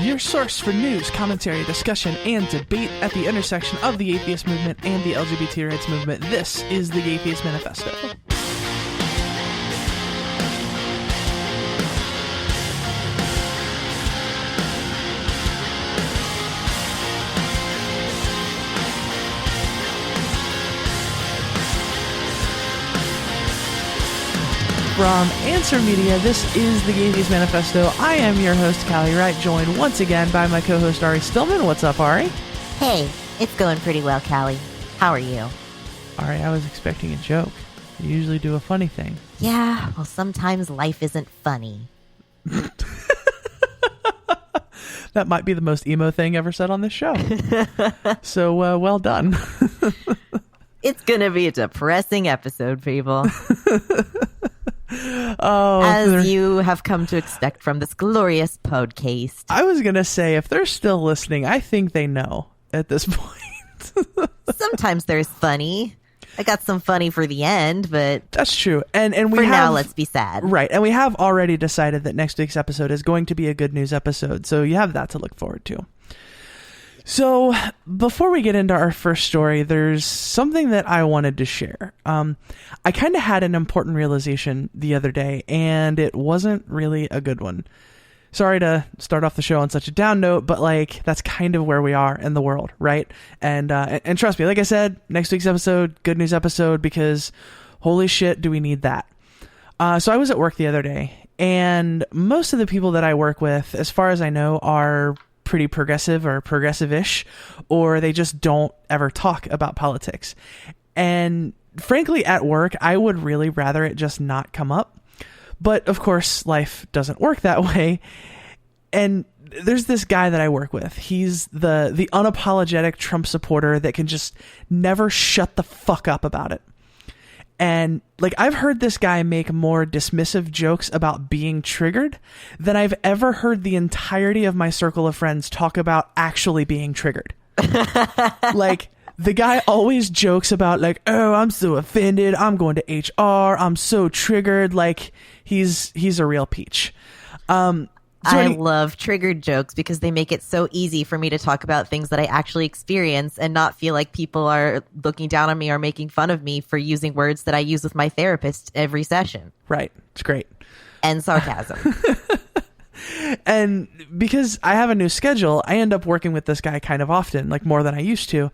your source for news, commentary, discussion, and debate at the intersection of the atheist movement and the LGBT rights movement. This is the Atheist Manifesto. From Answer Media, this is the Atheist Manifesto. I am your host, Callie Wright, joined once again by my co-host, Ari Stillman. What's up, Ari? Hey, it's going pretty well, Callie. How are you? Ari, I was expecting a joke. You usually do a funny thing. Yeah, well, sometimes life isn't funny. That might be the most emo thing ever said on this show. So, well done. It's going to be a depressing episode, people. Oh, as you have come to expect from this glorious podcast. I was going to say, if they're still listening, I think they know at this point. Sometimes there's funny. I got some funny for the end, but that's true. And we for have, now, let's be sad. Right. And we have already decided that next week's episode is going to be a good news episode. So you have that to look forward to. So before we get into our first story, there's something that I wanted to share. I kind of had an important realization the other day, and it wasn't really a good one. Sorry to start off the show on such a down note, but like that's kind of where we are in the world, right? And trust me, like I said, next week's episode, good news episode, because holy shit, do we need that? So I was at work the other day, and most of the people that I work with, as far as I know, are pretty progressive or progressive-ish, or they just don't ever talk about politics. And frankly, at work, I would really rather it just not come up. But of course, life doesn't work that way. And there's this guy that I work with. He's the unapologetic Trump supporter that can just never shut the fuck up about it. And like, I've heard this guy make more dismissive jokes about being triggered than I've ever heard the entirety of my circle of friends talk about actually being triggered. Like, the guy always jokes about like, oh, I'm so offended. I'm going to HR. I'm so triggered. Like, he's a real peach. I love triggered jokes because they make it so easy for me to talk about things that I actually experience and not feel like people are looking down on me or making fun of me for using words that I use with my therapist every session. Right. It's great. And sarcasm. And because I have a new schedule, I end up working with this guy kind of often, like more than I used to.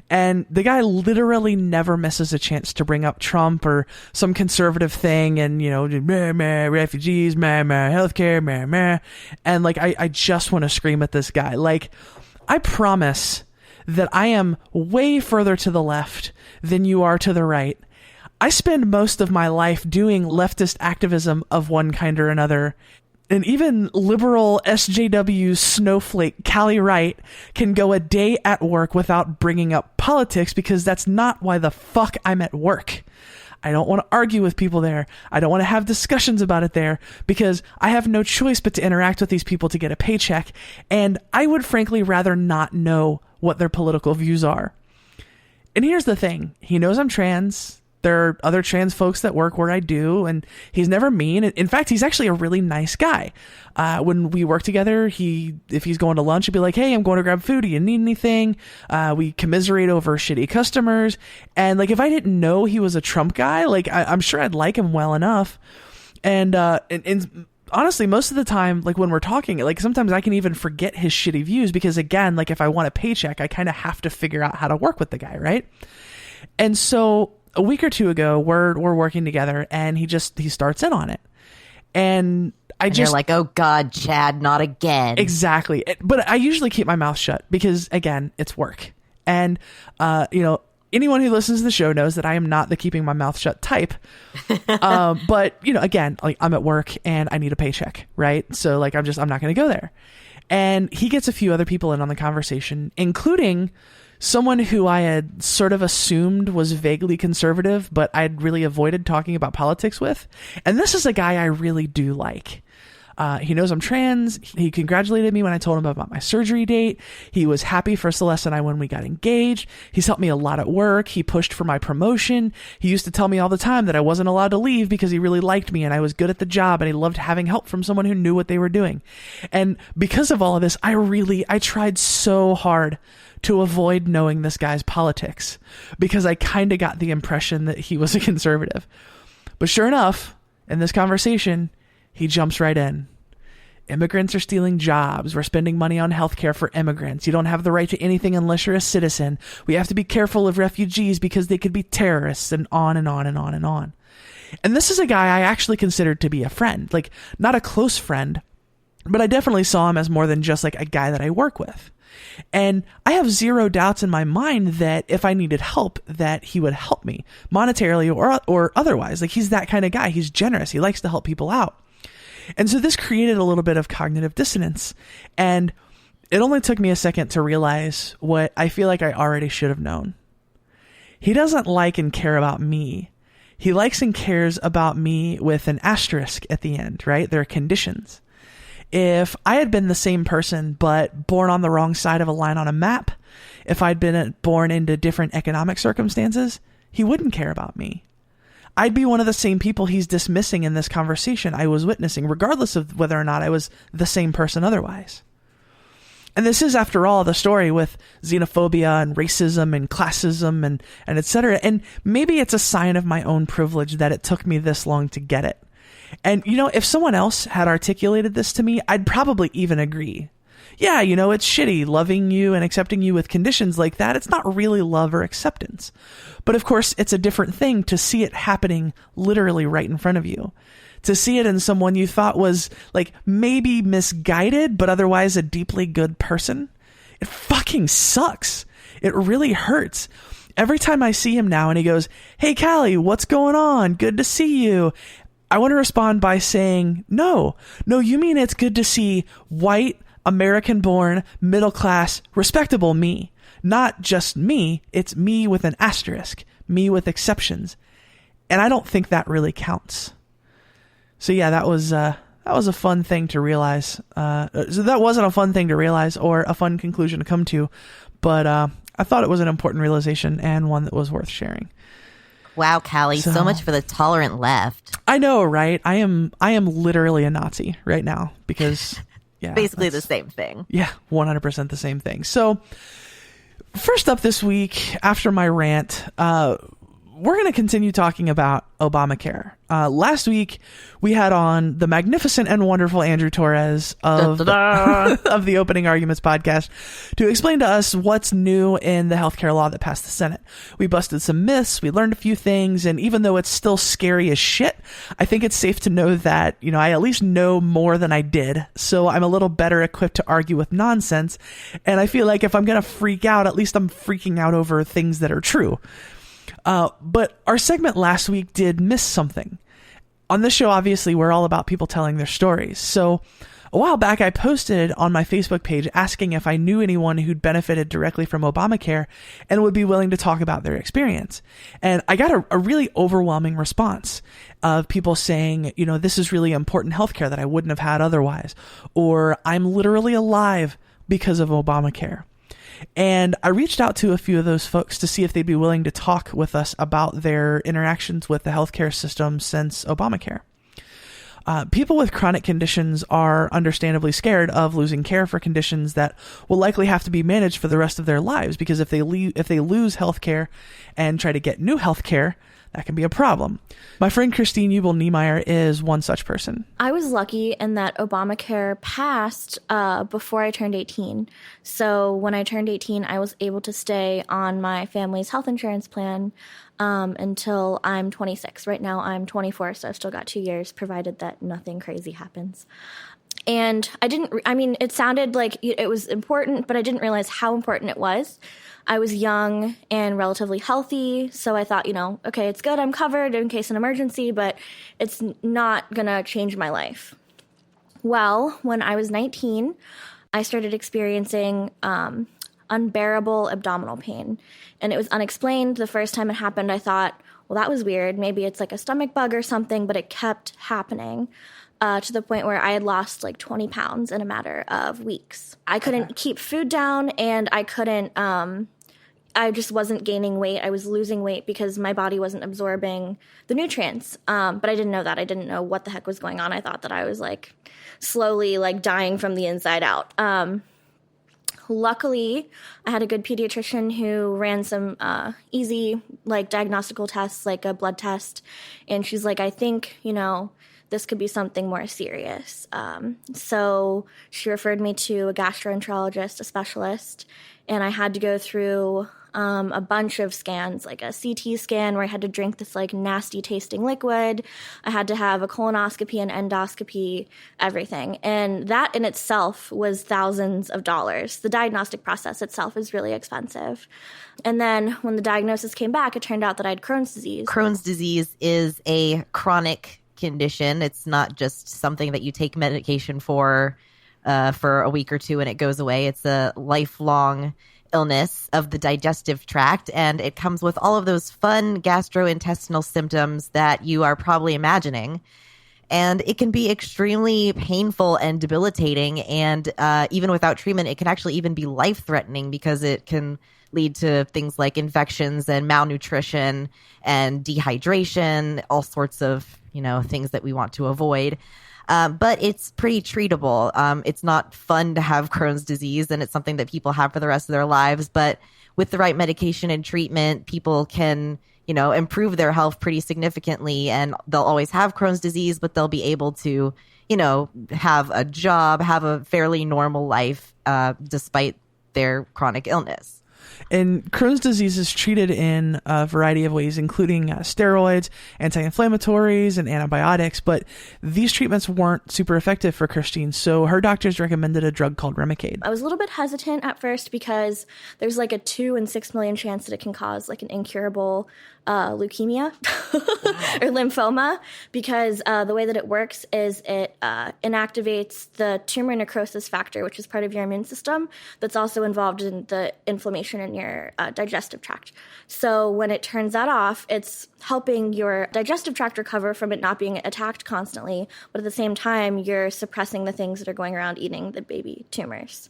And the guy literally never misses a chance to bring up Trump or some conservative thing and, you know, meh, meh, refugees, meh, meh, healthcare, meh, meh. And like, I just want to scream at this guy. Like, I promise that I am way further to the left than you are to the right. I spend most of my life doing leftist activism of one kind or another. And even liberal SJW snowflake Callie Wright can go a day at work without bringing up politics because that's not why the fuck I'm at work. I don't want to argue with people there. I don't want to have discussions about it there because I have no choice but to interact with these people to get a paycheck. And I would frankly rather not know what their political views are. And here's the thing. He knows I'm trans. There are other trans folks that work where I do, and he's never mean. In fact, he's actually a really nice guy. When we work together, if he's going to lunch, he'd be like, hey, I'm going to grab food. Do you need anything? We commiserate over shitty customers. And like, if I didn't know he was a Trump guy, like I'm sure I'd like him well enough. And honestly, most of the time, like when we're talking, like sometimes I can even forget his shitty views because again, like if I want a paycheck, I kind of have to figure out how to work with the guy. Right. And so a week or two ago, we're working together and he starts in on it. And you're like, oh God, Chad, not again. Exactly. But I usually keep my mouth shut because again, it's work. And, you know, anyone who listens to the show knows that I am not the keeping my mouth shut type. But you know, again, like I'm at work and I need a paycheck. Right. So like, I'm not going to go there. And he gets a few other people in on the conversation, including someone who I had sort of assumed was vaguely conservative, but I'd really avoided talking about politics with. And this is a guy I really do like. He knows I'm trans. He congratulated me when I told him about my surgery date. He was happy for Celeste and I when we got engaged. He's helped me a lot at work. He pushed for my promotion. He used to tell me all the time that I wasn't allowed to leave because he really liked me and I was good at the job and he loved having help from someone who knew what they were doing. And because of all of this, I tried so hard to avoid knowing this guy's politics because I kind of got the impression that he was a conservative. But sure enough, in this conversation, he jumps right in. Immigrants are stealing jobs. We're spending money on healthcare for immigrants. You don't have the right to anything unless you're a citizen. We have to be careful of refugees because they could be terrorists, and on and on and on and on. And this is a guy I actually considered to be a friend, like not a close friend, but I definitely saw him as more than just like a guy that I work with. And I have zero doubts in my mind that if I needed help, that he would help me monetarily or otherwise. Like he's that kind of guy. He's generous. He likes to help people out. And so this created a little bit of cognitive dissonance. And it only took me a second to realize what I feel like I already should have known. He doesn't like and care about me. He likes and cares about me with an asterisk at the end, right? There are conditions. If I had been the same person, but born on the wrong side of a line on a map, if I'd been born into different economic circumstances, he wouldn't care about me. I'd be one of the same people he's dismissing in this conversation I was witnessing, regardless of whether or not I was the same person otherwise. And this is, after all, the story with xenophobia and racism and classism and et cetera. And maybe it's a sign of my own privilege that it took me this long to get it. And, if someone else had articulated this to me, I'd probably even agree. Yeah, it's shitty loving you and accepting you with conditions like that. It's not really love or acceptance. But of course, it's a different thing to see it happening literally right in front of you. To see it in someone you thought was like maybe misguided, but otherwise a deeply good person. It fucking sucks. It really hurts. Every time I see him now and he goes, "Hey, Callie, what's going on? Good to see you." I want to respond by saying, no, you mean it's good to see white, American-born, middle-class, respectable me. Not just me, it's me with an asterisk, me with exceptions. And I don't think that really counts. So yeah, that was a fun thing to realize. So that wasn't a fun thing to realize or a fun conclusion to come to, but I thought it was an important realization and one that was worth sharing. Wow, Callie, so much for the tolerant left. I know, right? I am literally a Nazi right now because yeah, basically the same thing. Yeah, 100% the same thing. So first up this week, after my rant, we're going to continue talking about Obamacare. Last week, we had on the magnificent and wonderful Andrew Torres of the Opening Arguments podcast to explain to us what's new in the healthcare law that passed the Senate. We busted some myths, we learned a few things, and even though it's still scary as shit, I think it's safe to know that, I at least know more than I did, so I'm a little better equipped to argue with nonsense, and I feel like if I'm going to freak out, at least I'm freaking out over things that are true. But our segment last week did miss something. On this show, obviously, we're all about people telling their stories. So a while back, I posted on my Facebook page asking if I knew anyone who'd benefited directly from Obamacare and would be willing to talk about their experience. And I got a really overwhelming response of people saying, this is really important healthcare that I wouldn't have had otherwise, or I'm literally alive because of Obamacare. And I reached out to a few of those folks to see if they'd be willing to talk with us about their interactions with the healthcare system since Obamacare. People with chronic conditions are understandably scared of losing care for conditions that will likely have to be managed for the rest of their lives, because if they lose healthcare and try to get new healthcare, that can be a problem. My friend Christine Niemeyer is one such person. I was lucky in that Obamacare passed before I turned 18. So when I turned 18, I was able to stay on my family's health insurance plan until I'm 26. Right now I'm 24, so I've still got 2 years, provided that nothing crazy happens. And it sounded like it was important, but I didn't realize how important it was. I was young and relatively healthy, so I thought, okay, it's good, I'm covered in case of an emergency, but it's not going to change my life. Well, when I was 19, I started experiencing unbearable abdominal pain, and it was unexplained. The first time it happened, I thought, well, that was weird. Maybe it's like a stomach bug or something, but it kept happening. to the point where I had lost like 20 pounds in a matter of weeks. I couldn't keep food down, and I couldn't, I just wasn't gaining weight. I was losing weight because my body wasn't absorbing the nutrients. But I didn't know that. I didn't know what the heck was going on. I thought that I was like slowly like dying from the inside out. Luckily, I had a good pediatrician who ran some easy like diagnostical tests, like a blood test. And she's like, I think, this could be something more serious. So she referred me to a gastroenterologist, a specialist, and I had to go through a bunch of scans, like a CT scan where I had to drink this like nasty tasting liquid. I had to have a colonoscopy and endoscopy, everything. And that in itself was thousands of dollars. The diagnostic process itself is really expensive. And then when the diagnosis came back, it turned out that I had Crohn's disease. Crohn's disease is a chronic condition. It's not just something that you take medication for a week or two and it goes away. It's a lifelong illness of the digestive tract, and it comes with all of those fun gastrointestinal symptoms that you are probably imagining. And it can be extremely painful and debilitating, and even without treatment, it can actually even be life-threatening because it can lead to things like infections and malnutrition and dehydration, all sorts of things that we want to avoid. But it's pretty treatable. It's not fun to have Crohn's disease, and it's something that people have for the rest of their lives. But with the right medication and treatment, people can, improve their health pretty significantly, and they'll always have Crohn's disease, but they'll be able to, have a job, have a fairly normal life, despite their chronic illness. And Crohn's disease is treated in a variety of ways, including steroids, anti-inflammatories, and antibiotics. But these treatments weren't super effective for Christine, so her doctors recommended a drug called Remicade. I was a little bit hesitant at first because there's like a 2 in 6 million chance that it can cause like an incurable leukemia or lymphoma, because the way that it works is it inactivates the tumor necrosis factor, which is part of your immune system that's also involved in the inflammation in your digestive tract. So when it turns that off, it's helping your digestive tract recover from it not being attacked constantly, but at the same time, you're suppressing the things that are going around eating the baby tumors.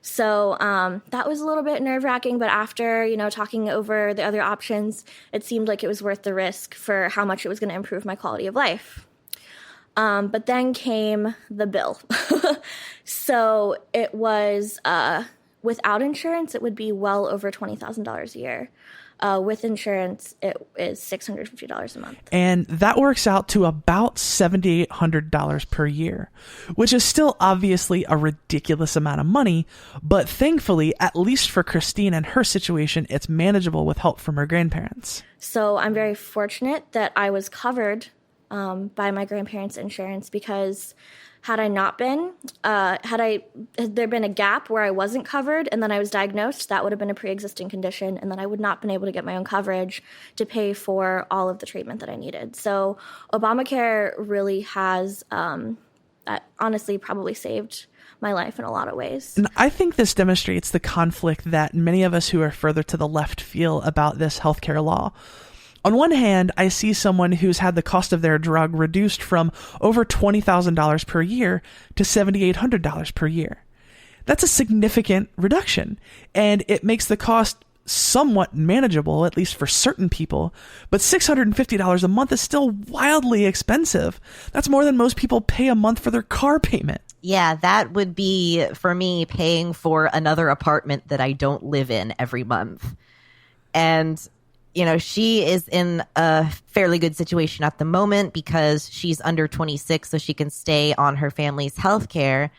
So that was a little bit nerve-wracking, but after, talking over the other options, it seemed like it was worth the risk for how much it was going to improve my quality of life. But then came the bill. So it was, without insurance, it would be well over $20,000 a year. With insurance, it is $650 a month. And that works out to about $7,800 per year, which is still obviously a ridiculous amount of money. But thankfully, at least for Christine and her situation, it's manageable with help from her grandparents. So I'm very fortunate that I was covered by my grandparents' insurance, because had I not been, had there been a gap where I wasn't covered and then I was diagnosed, that would have been a pre-existing condition, and then I would not have been able to get my own coverage to pay for all of the treatment that I needed. So Obamacare really has, honestly, probably saved my life in a lot of ways. And I think this demonstrates the conflict that many of us who are further to the left feel about this healthcare law. On one hand, I see someone who's had the cost of their drug reduced from over $20,000 per year to $7,800 per year. That's a significant reduction, and it makes the cost somewhat manageable, at least for certain people, but $650 a month is still wildly expensive. That's more than most people pay a month for their car payment. Yeah, that would be, for me, paying for another apartment that I don't live in every month. And she is in a fairly good situation at the moment because she's under 26, so she can stay on her family's health care.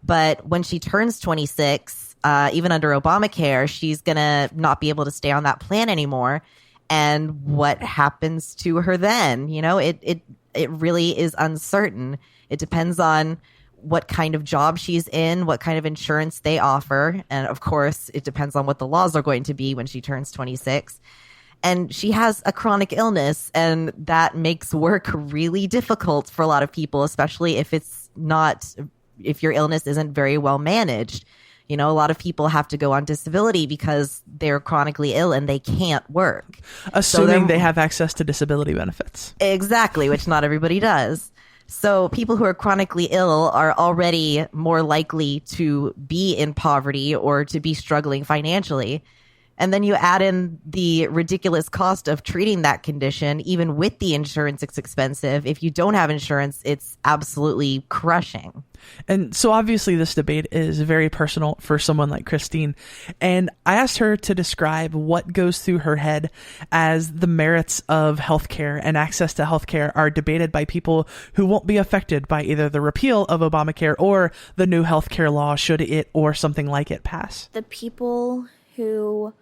But when she turns 26, even under Obamacare, she's going to not be able to stay on that plan anymore. And what happens to her then? It really is uncertain. It depends on what kind of job she's in, what kind of insurance they offer. And of course, it depends on what the laws are going to be when she turns 26. And she has a chronic illness, and that makes work really difficult for a lot of people, especially if your illness isn't very well managed. A lot of people have to go on disability because they're chronically ill and they can't work. Assuming they have access to disability benefits. Exactly, which not everybody does. So people who are chronically ill are already more likely to be in poverty or to be struggling financially. And then you add in the ridiculous cost of treating that condition. Even with the insurance, it's expensive. If you don't have insurance, it's absolutely crushing. And so obviously this debate is very personal for someone like Christine. And I asked her to describe what goes through her head as the merits of healthcare and access to healthcare are debated by people who won't be affected by either the repeal of Obamacare or the new healthcare law should it or something like it pass. The people who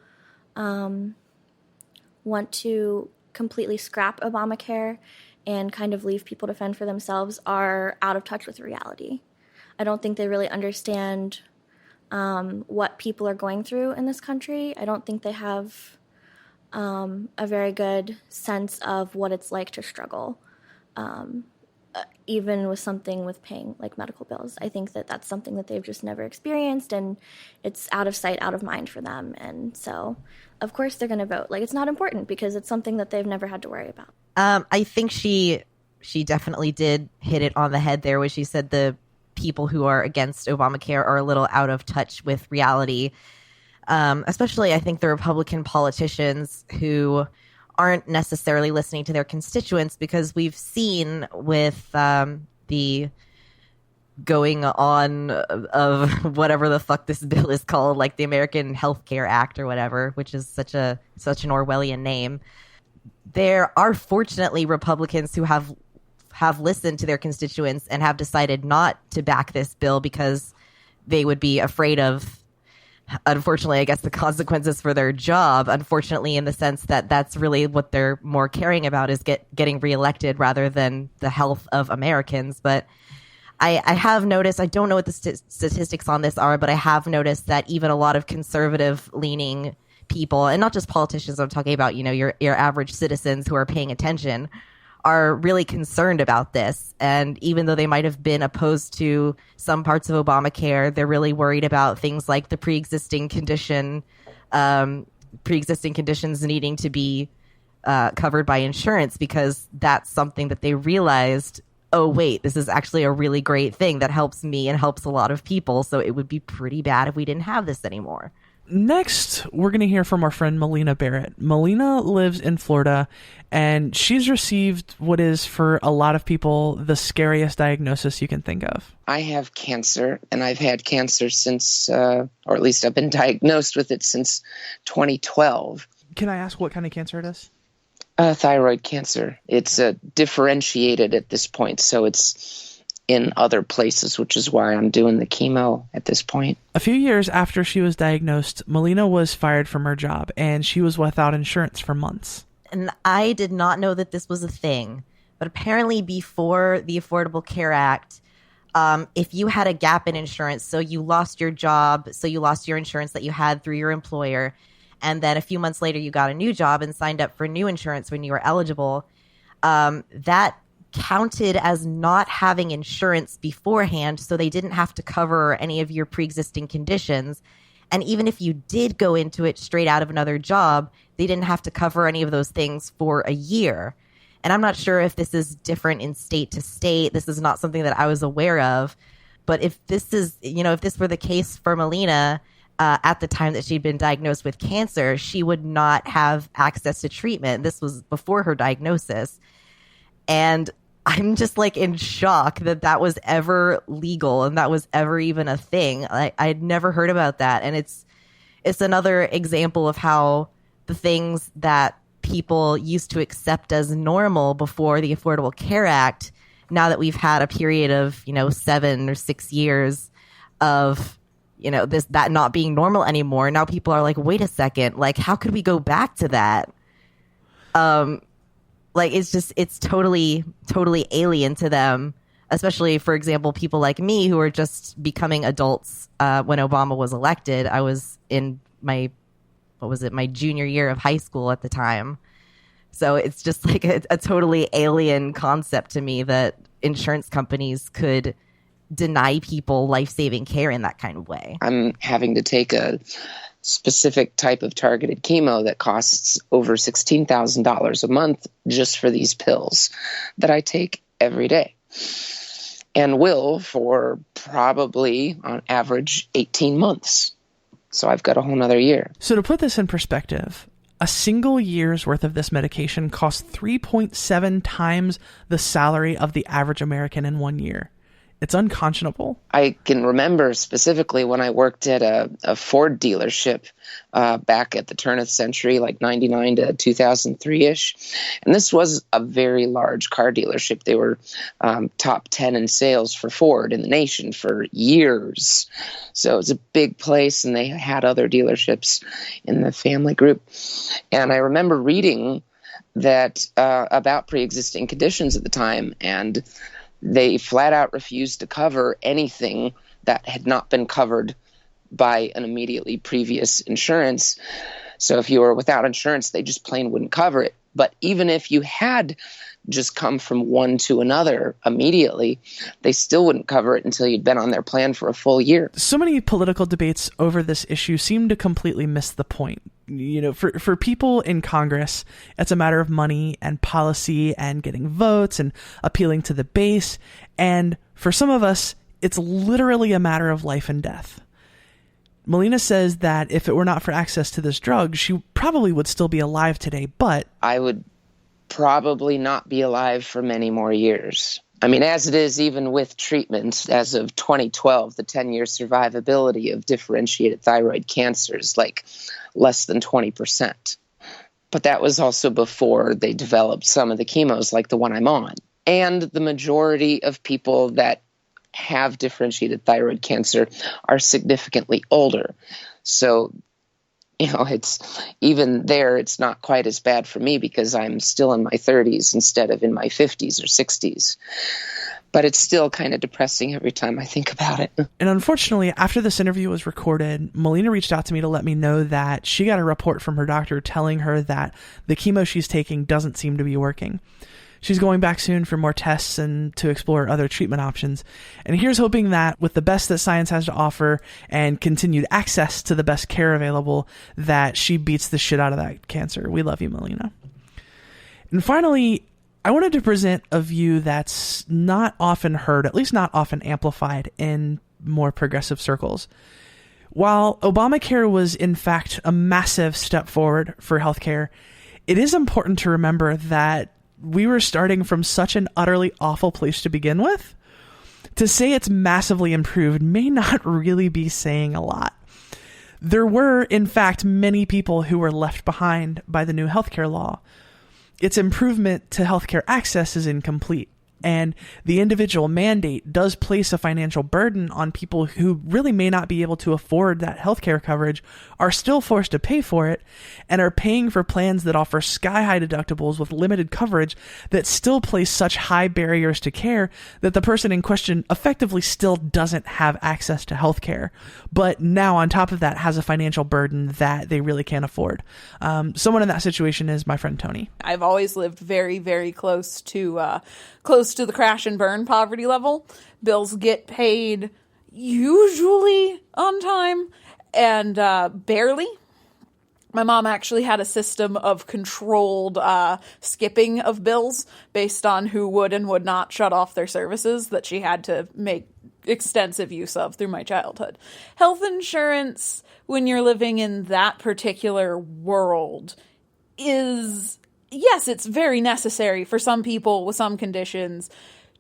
want to completely scrap Obamacare and kind of leave people to fend for themselves are out of touch with reality. I don't think they really understand what people are going through in this country. I don't think they have a very good sense of what it's like to struggle, even with something with paying like medical bills. I think that that's something that they've just never experienced, and it's out of sight, out of mind for them. And so, of course, they're going to vote like it's not important because it's something that they've never had to worry about. I think she definitely did hit it on the head there, where she said the people who are against Obamacare are a little out of touch with reality. Especially, I think the Republican politicians who aren't necessarily listening to their constituents, because we've seen with the going on of whatever the fuck this bill is called, like the American Health Care Act or whatever, which is such an Orwellian name. There are fortunately Republicans who have listened to their constituents and have decided not to back this bill because they would be afraid of, unfortunately, I guess, the consequences for their job. Unfortunately, in the sense that that's really what they're more caring about, is getting reelected rather than the health of Americans. But I have noticed, I don't know what the statistics on this are, but I have noticed that even a lot of conservative-leaning people, and not just politicians, I'm talking about, your average citizens who are paying attention, are really concerned about this. And even though they might have been opposed to some parts of Obamacare, they're really worried about things like the pre-existing conditions needing to be covered by insurance, because that's something that they realized, oh, wait, this is actually a really great thing that helps me and helps a lot of people. So it would be pretty bad if we didn't have this anymore. Next, we're going to hear from our friend Melina Barrett. Melina lives in Florida, and she's received what is, for a lot of people, the scariest diagnosis you can think of. I have cancer, and I've had cancer since, or at least I've been diagnosed with it since 2012. Can I ask what kind of cancer it is? Thyroid cancer. It's differentiated at this point, so it's in other places, which is why I'm doing the chemo at this point. A few years after she was diagnosed, Melina was fired from her job, and she was without insurance for months. And I did not know that this was a thing, but apparently before the Affordable Care Act, if you had a gap in insurance, so you lost your job, so you lost your insurance that you had through your employer, and then a few months later you got a new job and signed up for new insurance when you were eligible, that counted as not having insurance beforehand, so they didn't have to cover any of your pre-existing conditions. And even if you did go into it straight out of another job, they didn't have to cover any of those things for a year. And I'm not sure if this is different in state to state. This is not something that I was aware of. But if this is, if this were the case for Melina at the time that she'd been diagnosed with cancer, she would not have access to treatment. This was before her diagnosis. And I'm just like in shock that was ever legal and that was ever even a thing. I'd never heard about that. And it's another example of how the things that people used to accept as normal before the Affordable Care Act, now that we've had a period of, 7 or 6 years of, that not being normal anymore. Now people are like, wait a second, like, how could we go back to that? It's totally alien to them, especially, for example, people like me who are just becoming adults when Obama was elected. I was in my junior year of high school at the time. So it's just like a totally alien concept to me that insurance companies could deny people life-saving care in that kind of way. I'm having to take a specific type of targeted chemo that costs over $16,000 a month just for these pills that I take every day. and will for probably on average 18 months. So I've got a whole nother year. So to put this in perspective, a single year's worth of this medication costs 3.7 times the salary of the average American in 1 year. It's unconscionable. I can remember specifically when I worked at a Ford dealership back at the turn of the century, like 99 to 2003-ish. And this was a very large car dealership. They were top 10 in sales for Ford in the nation for years. So it was a big place, and they had other dealerships in the family group. And I remember reading that about pre-existing conditions at the time, and they flat out refused to cover anything that had not been covered by an immediately previous insurance. So if you were without insurance, they just plain wouldn't cover it. But even if you had just come from one to another immediately, they still wouldn't cover it until you'd been on their plan for a full year. So many political debates over this issue seem to completely miss the point. You know, for people in Congress, it's a matter of money and policy and getting votes and appealing to the base. And for some of us, it's literally a matter of life and death. Melina says that if it were not for access to this drug, she probably would still be alive today, but I would probably not be alive for many more years. I mean, as it is, even with treatment, as of 2012, the 10-year survivability of differentiated thyroid cancer is like less than 20%. But that was also before they developed some of the chemos like the one I'm on. And the majority of people that have differentiated thyroid cancer are significantly older. So, you know, it's even there, it's not quite as bad for me because I'm still in my 30s instead of in my 50s or 60s. But it's still kind of depressing every time I think about it. And unfortunately, after this interview was recorded, Melina reached out to me to let me know that she got a report from her doctor telling her that the chemo she's taking doesn't seem to be working. She's going back soon for more tests and to explore other treatment options. And here's hoping that with the best that science has to offer and continued access to the best care available, that she beats the shit out of that cancer. We love you, Melina. And finally, I wanted to present a view that's not often heard, at least not often amplified in more progressive circles. While Obamacare was in fact a massive step forward for healthcare, it is important to remember that we were starting from such an utterly awful place to begin with. To say it's massively improved may not really be saying a lot. There were, in fact, many people who were left behind by the new healthcare law. Its improvement to healthcare access is incomplete, and the individual mandate does place a financial burden on people who really may not be able to afford that healthcare coverage, are still forced to pay for it, and are paying for plans that offer sky-high deductibles with limited coverage that still place such high barriers to care that the person in question effectively still doesn't have access to healthcare, but now on top of that has a financial burden that they really can't afford. Someone in that situation is my friend Tony. I've always lived very, very close to the crash and burn poverty level. Bills get paid usually on time and barely. My mom actually had a system of controlled skipping of bills based on who would and would not shut off their services that she had to make extensive use of through my childhood. Health insurance, when you're living in that particular world, is... yes, it's very necessary for some people with some conditions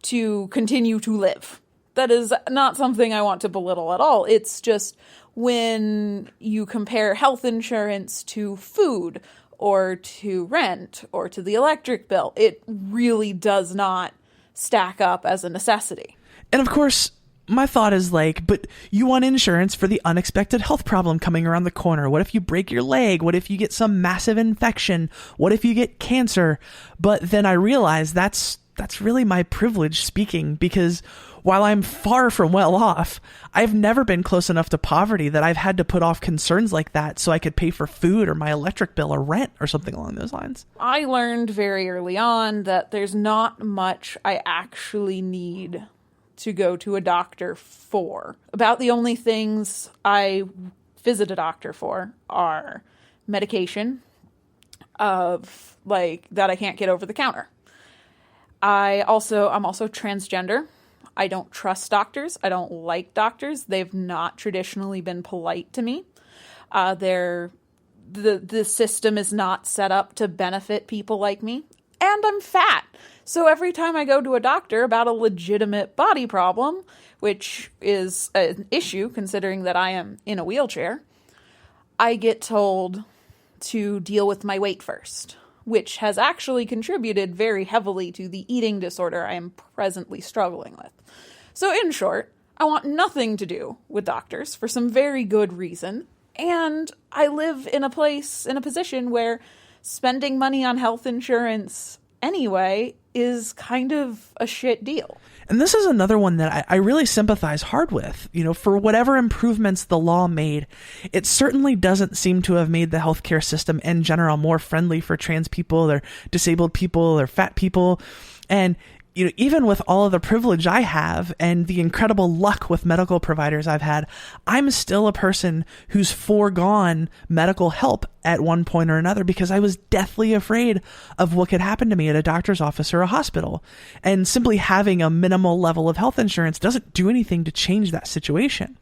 to continue to live. That is not something I want to belittle at all. It's just when you compare health insurance to food or to rent or to the electric bill, it really does not stack up as a necessity. And of course, my thought is like, but you want insurance for the unexpected health problem coming around the corner. What if you break your leg? What if you get some massive infection? What if you get cancer? But then I realize that's really my privilege speaking, because while I'm far from well off, I've never been close enough to poverty that I've had to put off concerns like that so I could pay for food or my electric bill or rent or something along those lines. I learned very early on that there's not much I actually need to go to a doctor for. About the only things I visit a doctor for are medication of like that I can't get over the counter. I'm also transgender. I don't trust doctors. I don't like doctors. They've not traditionally been polite to me. The system is not set up to benefit people like me. And I'm fat. So every time I go to a doctor about a legitimate body problem, which is an issue considering that I am in a wheelchair, I get told to deal with my weight first, which has actually contributed very heavily to the eating disorder I am presently struggling with. So in short, I want nothing to do with doctors for some very good reason, and I live in a position where spending money on health insurance anyway is kind of a shit deal. And this is another one that I really sympathize hard with. For whatever improvements the law made, it certainly doesn't seem to have made the healthcare system in general more friendly for trans people or disabled people or fat people. And even with all of the privilege I have and the incredible luck with medical providers I've had, I'm still a person who's foregone medical help at one point or another because I was deathly afraid of what could happen to me at a doctor's office or a hospital. And simply having a minimal level of health insurance doesn't do anything to change that situation.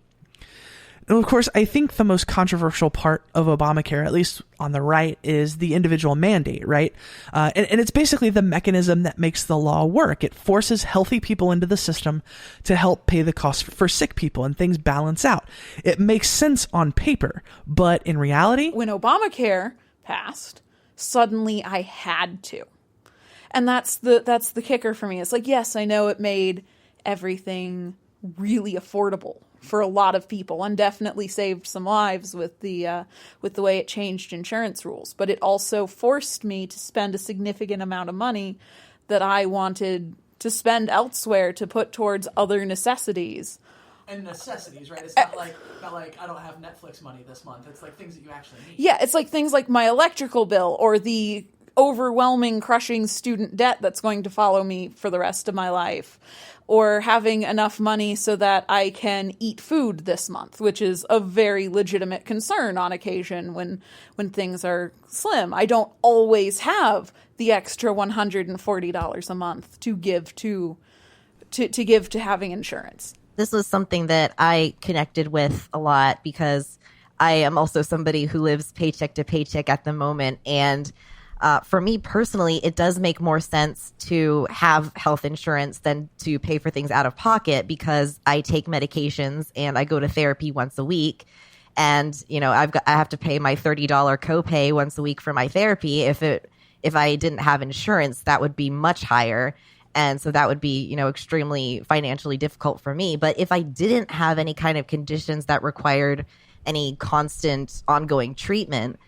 And of course, I think the most controversial part of Obamacare, at least on the right, is the individual mandate, right? And it's basically the mechanism that makes the law work. It forces healthy people into the system to help pay the cost for sick people, and things balance out. It makes sense on paper, but in reality... When Obamacare passed, suddenly I had to. And that's the kicker for me. It's like, yes, I know it made everything really affordable for a lot of people and definitely saved some lives with the way it changed insurance rules. But it also forced me to spend a significant amount of money that I wanted to spend elsewhere to put towards other necessities. And necessities, right? It's not like I don't have Netflix money this month. It's like things that you actually need. Yeah, it's like things like my electrical bill or the overwhelming, crushing student debt that's going to follow me for the rest of my life. Or having enough money so that I can eat food this month, which is a very legitimate concern on occasion when things are slim. I don't always have the extra $140 a month to give to having insurance. This was something that I connected with a lot because I am also somebody who lives paycheck to paycheck at the moment, and for me personally, it does make more sense to have health insurance than to pay for things out of pocket because I take medications and I go to therapy once a week. And, I have to pay my $30 copay once a week for my therapy. If I didn't have insurance, that would be much higher. And so that would be, extremely financially difficult for me. But if I didn't have any kind of conditions that required any constant ongoing treatment,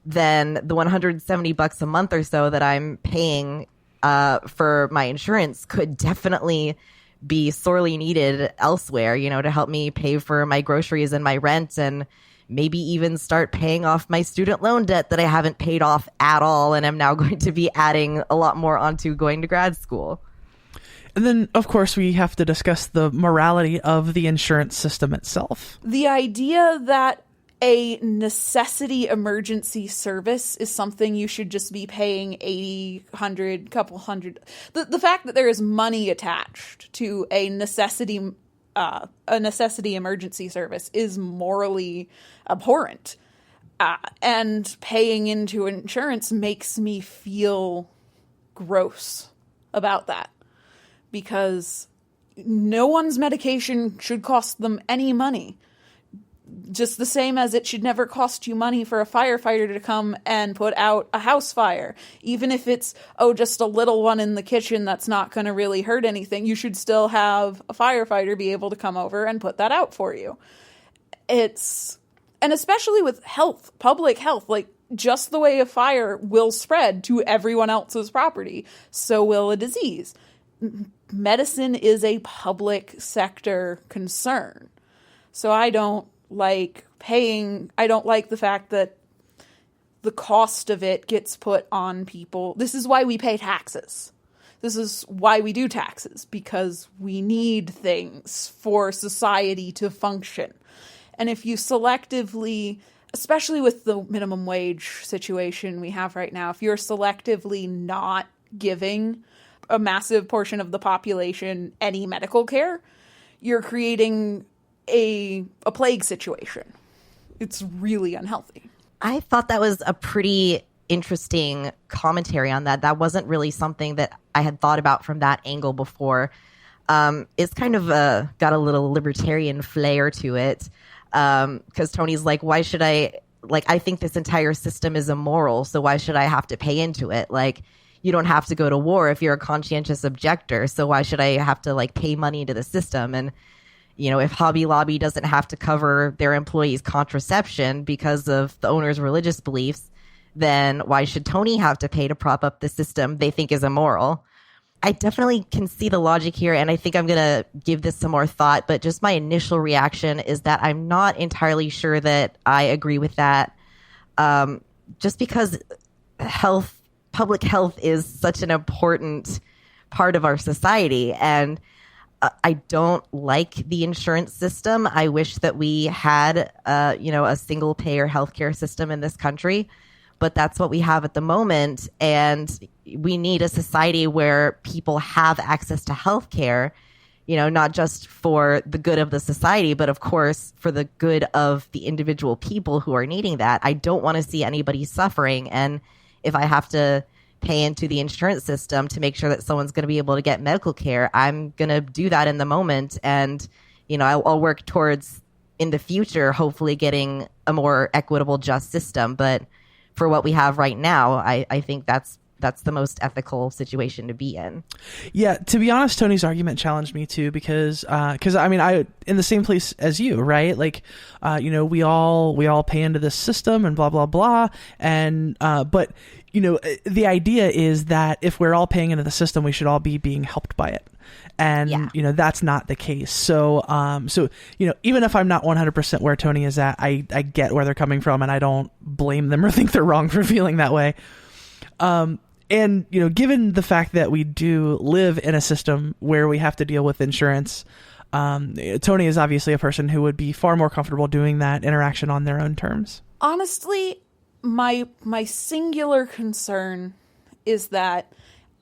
then the $170 a month or so that I'm paying for my insurance could definitely be sorely needed elsewhere, to help me pay for my groceries and my rent and maybe even start paying off my student loan debt that I haven't paid off at all and am now going to be adding a lot more onto going to grad school. And then, of course, we have to discuss the morality of the insurance system itself. The idea that a necessity emergency service is something you should just be paying $80, $100, couple hundred. The fact that there is money attached to a necessity emergency service is morally abhorrent. And paying into insurance makes me feel gross about that because no one's medication should cost them any money. Just the same as it should never cost you money for a firefighter to come and put out a house fire. Even if it's, just a little one in the kitchen that's not going to really hurt anything, you should still have a firefighter be able to come over and put that out for you. And especially with health, public health, like just the way a fire will spread to everyone else's property, so will a disease. Medicine is a public sector concern. So I don't like the fact that the cost of it gets put on people. This is why we pay taxes. This is why we do taxes, because we need things for society to function. And if you selectively, especially with the minimum wage situation we have right now, if you're selectively not giving a massive portion of the population any medical care, you're creating a plague situation. It's really unhealthy. I thought that was a pretty interesting commentary on that. That wasn't really something that I had thought about from that angle before. It's kind of got a little libertarian flair to it, because Tony's like, why should I think this entire system is immoral, so why should I have to pay into it? Like, you don't have to go to war if you're a conscientious objector, so why should I have to pay money into the system? And if Hobby Lobby doesn't have to cover their employees' contraception because of the owner's religious beliefs, then why should Tony have to pay to prop up the system they think is immoral? I definitely can see the logic here, and I think I'm going to give this some more thought, but just my initial reaction is that I'm not entirely sure that I agree with that, just because public health is such an important part of our society, and I don't like the insurance system. I wish that we had, a single-payer healthcare system in this country, but that's what we have at the moment, and we need a society where people have access to healthcare, not just for the good of the society, but of course for the good of the individual people who are needing that. I don't want to see anybody suffering, and if I have to pay into the insurance system to make sure that someone's going to be able to get medical care, I'm going to do that in the moment, and I'll work towards in the future hopefully getting a more equitable, just system. But for what we have right now, I think that's the most ethical situation to be in. Yeah, to be honest, Tony's argument challenged me too, because I mean, I in the same place as you, right? Like, we all pay into this system and blah blah blah, and but the idea is that if we're all paying into the system, we should all be being helped by it. And, that's not the case. So, even if I'm not 100% where Tony is at, I get where they're coming from, and I don't blame them or think they're wrong for feeling that way. And, given the fact that we do live in a system where we have to deal with insurance, Tony is obviously a person who would be far more comfortable doing that interaction on their own terms. Honestly, my singular concern is that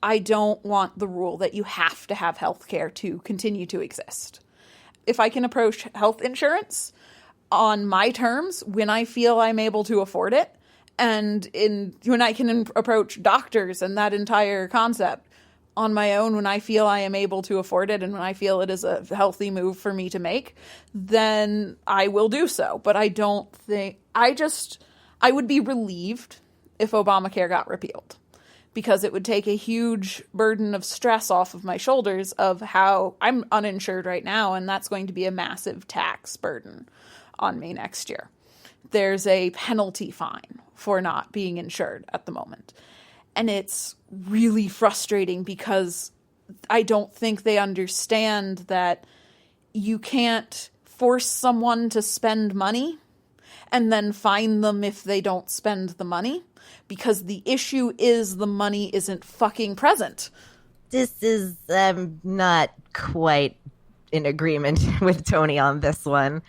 I don't want the rule that you have to have healthcare to continue to exist. If I can approach health insurance on my terms when I feel I'm able to afford it, and when I can approach doctors and that entire concept on my own when I feel I am able to afford it and when I feel it is a healthy move for me to make, then I will do so. But I don't think... I would be relieved if Obamacare got repealed, because it would take a huge burden of stress off of my shoulders of how I'm uninsured right now, and that's going to be a massive tax burden on me next year. There's a penalty fine for not being insured at the moment. And it's really frustrating because I don't think they understand that you can't force someone to spend money and then fine them if they don't spend the money, because the issue is the money isn't fucking present. This is not quite in agreement with Tony on this one.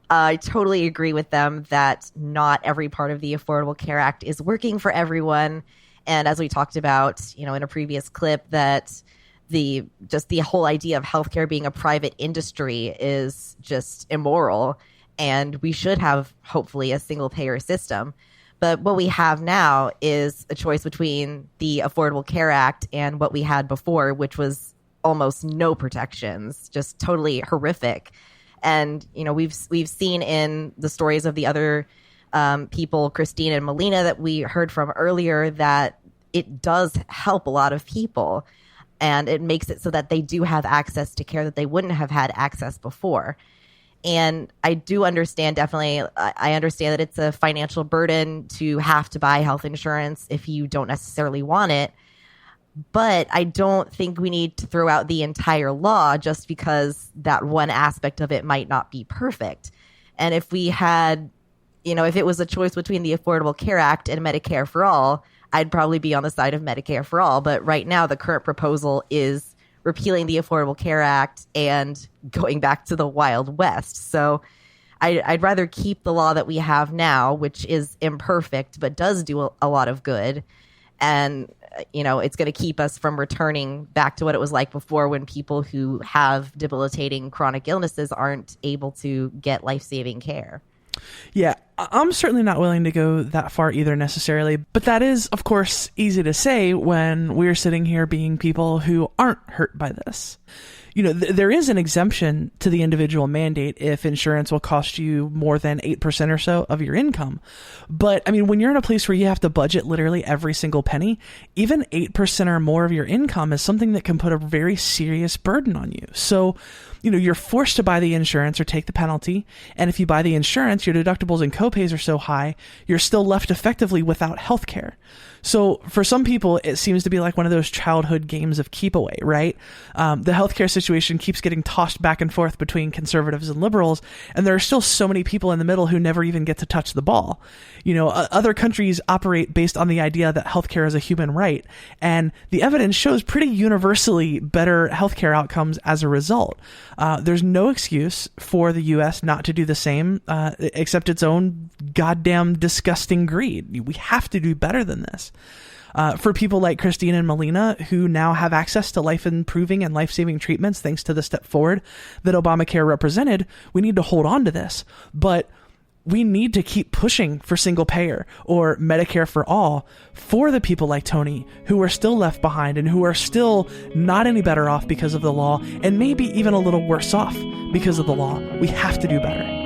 I totally agree with them that not every part of the Affordable Care Act is working for everyone. And as we talked about, in a previous clip, that the whole idea of healthcare being a private industry is just immoral. And we should have, hopefully, a single-payer system. But what we have now is a choice between the Affordable Care Act and what we had before, which was almost no protections, just totally horrific. And, we've seen in the stories of the other people, Christine and Melina, that we heard from earlier, that it does help a lot of people. And it makes it so that they do have access to care that they wouldn't have had access before. And I do understand, definitely, I understand that it's a financial burden to have to buy health insurance if you don't necessarily want it. But I don't think we need to throw out the entire law just because that one aspect of it might not be perfect. And if we had, if it was a choice between the Affordable Care Act and Medicare for All, I'd probably be on the side of Medicare for All. But right now, the current proposal is repealing the Affordable Care Act and going back to the Wild West. So I'd rather keep the law that we have now, which is imperfect but does do a lot of good, and it's going to keep us from returning back to what it was like before, when people who have debilitating chronic illnesses aren't able to get life-saving care. Yeah, I'm certainly not willing to go that far either necessarily, but that is, of course, easy to say when we're sitting here being people who aren't hurt by this. There is an exemption to the individual mandate if insurance will cost you more than 8% or so of your income. But I mean, when you're in a place where you have to budget literally every single penny, even 8% or more of your income is something that can put a very serious burden on you. So, you're forced to buy the insurance or take the penalty. And if you buy the insurance, your deductibles and copays are so high, you're still left effectively without health care. So for some people, it seems to be like one of those childhood games of keep away, right? The healthcare situation keeps getting tossed back and forth between conservatives and liberals, and there are still so many people in the middle who never even get to touch the ball. Other countries operate based on the idea that healthcare is a human right, and the evidence shows pretty universally better healthcare outcomes as a result. There's no excuse for the U.S. not to do the same, except its own goddamn disgusting greed. We have to do better than this. For people like Christine and Melina, who now have access to life-improving and life-saving treatments thanks to the step forward that Obamacare represented, we need to hold on to this. But we need to keep pushing for single payer or Medicare for all for the people like Tony, who are still left behind and who are still not any better off because of the law, and maybe even a little worse off because of the law. We have to do better.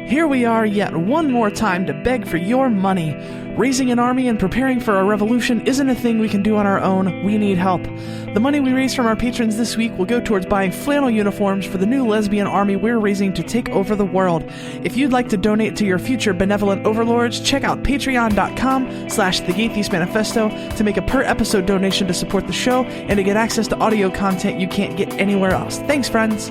Here we are yet one more time to beg for your money. Raising an army and preparing for a revolution isn't a thing we can do on our own. We need help. The money we raise from our patrons this week will go towards buying flannel uniforms for the new lesbian army we're raising to take over the world. If you'd like to donate to your future benevolent overlords, check out patreon.com/thegaytheistmanifesto to make a per-episode donation to support the show and to get access to audio content you can't get anywhere else. Thanks, friends.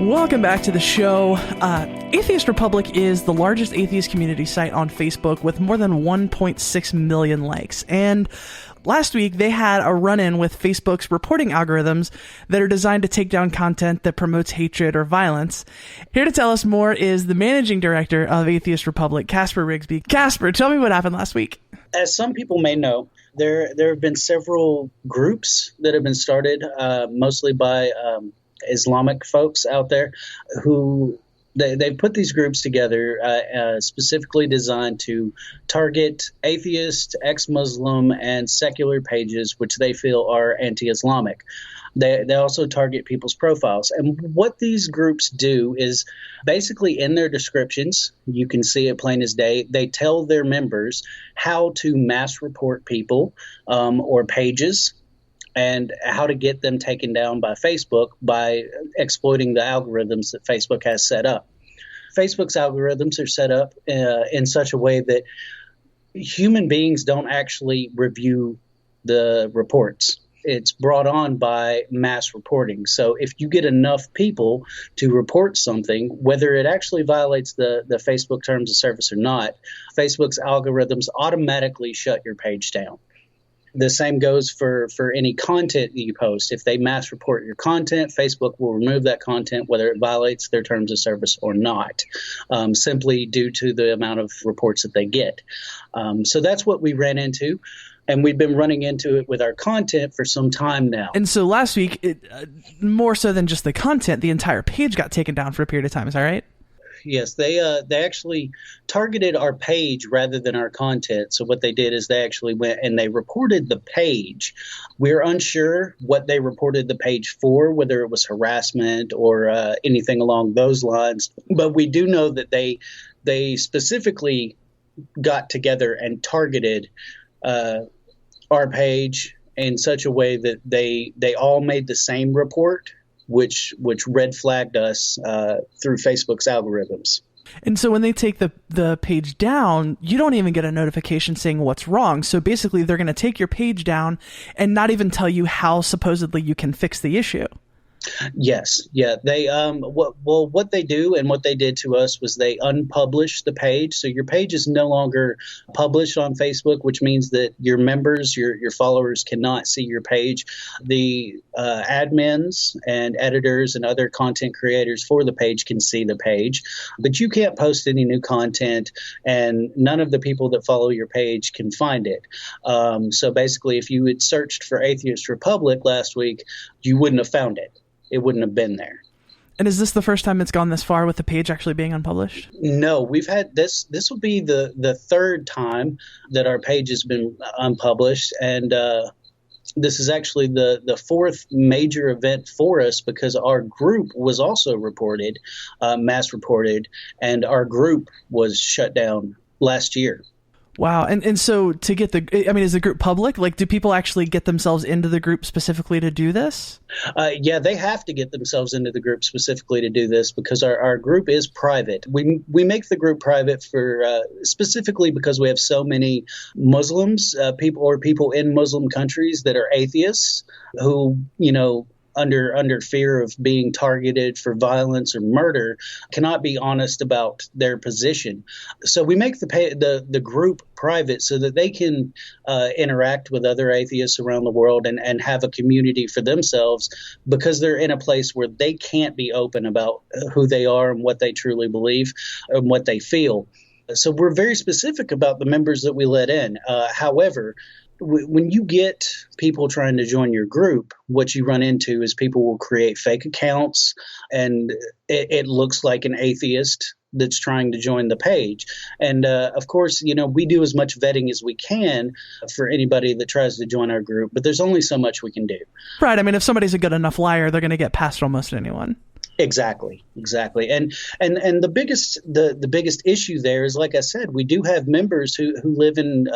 Welcome back to the show. Atheist Republic is the largest atheist community site on Facebook with more than 1.6 million likes. And last week, they had a run-in with Facebook's reporting algorithms that are designed to take down content that promotes hatred or violence. Here to tell us more is the managing director of Atheist Republic, Casper Rigsby. Casper, tell me what happened last week. As some people may know, there have been several groups that have been started, mostly by Islamic folks out there who they put these groups together specifically designed to target atheist, ex-Muslim, and secular pages which they feel are anti-Islamic. They also target people's profiles. And what these groups do is basically in their descriptions, you can see it plain as day, they tell their members how to mass report people or pages, and how to get them taken down by Facebook by exploiting the algorithms that Facebook has set up. Facebook's algorithms are set up in such a way that human beings don't actually review the reports. It's brought on by mass reporting. So if you get enough people to report something, whether it actually violates the Facebook terms of service or not, Facebook's algorithms automatically shut your page down. The same goes for any content that you post. If they mass report your content, Facebook will remove that content, whether it violates their terms of service or not, simply due to the amount of reports that they get. So that's what we ran into. And we've been running into it with our content for some time now. And so last week, more so than just the content, the entire page got taken down for a period of time. Is that right? Yes, they actually targeted our page rather than our content. So what they did is they actually went and they reported the page. We're unsure what they reported the page for, whether it was harassment or anything along those lines. But we do know that they specifically got together and targeted our page in such a way that they all made the same report, which red flagged us through Facebook's algorithms. And so when they take the page down, you don't even get a notification saying what's wrong. So basically, they're going to take your page down and not even tell you how supposedly you can fix the issue. Yes, yeah. They what they do and what they did to us was they unpublish the page, so your page is no longer published on Facebook, which means that your members, your followers, cannot see your page. The admins and editors and other content creators for the page can see the page, but you can't post any new content, and none of the people that follow your page can find it. So basically, if you had searched for Atheist Republic last week, you wouldn't have found it. It wouldn't have been there. And is this the first time it's gone this far with the page actually being unpublished? No, we've had this. This will be the third time that our page has been unpublished. And this is actually the fourth major event for us because our group was also reported, mass reported, and our group was shut down last year. Wow. And so to get is the group public? Like, do people actually get themselves into the group specifically to do this? Yeah, they have to get themselves into the group specifically to do this because our group is private. We make the group private for specifically because we have so many Muslims, people in Muslim countries that are atheists who, under fear of being targeted for violence or murder, cannot be honest about their position. So we make the group private so that they can interact with other atheists around the world and have a community for themselves because they're in a place where they can't be open about who they are and what they truly believe and what they feel. So we're very specific about the members that we let in. However, when you get people trying to join your group, what you run into is people will create fake accounts, and it looks like an atheist that's trying to join the page. And of course, we do as much vetting as we can for anybody that tries to join our group, but there's only so much we can do. Right. I mean, if somebody's a good enough liar, they're going to get past almost anyone. Exactly. And the biggest issue there is, like I said, we do have members who live in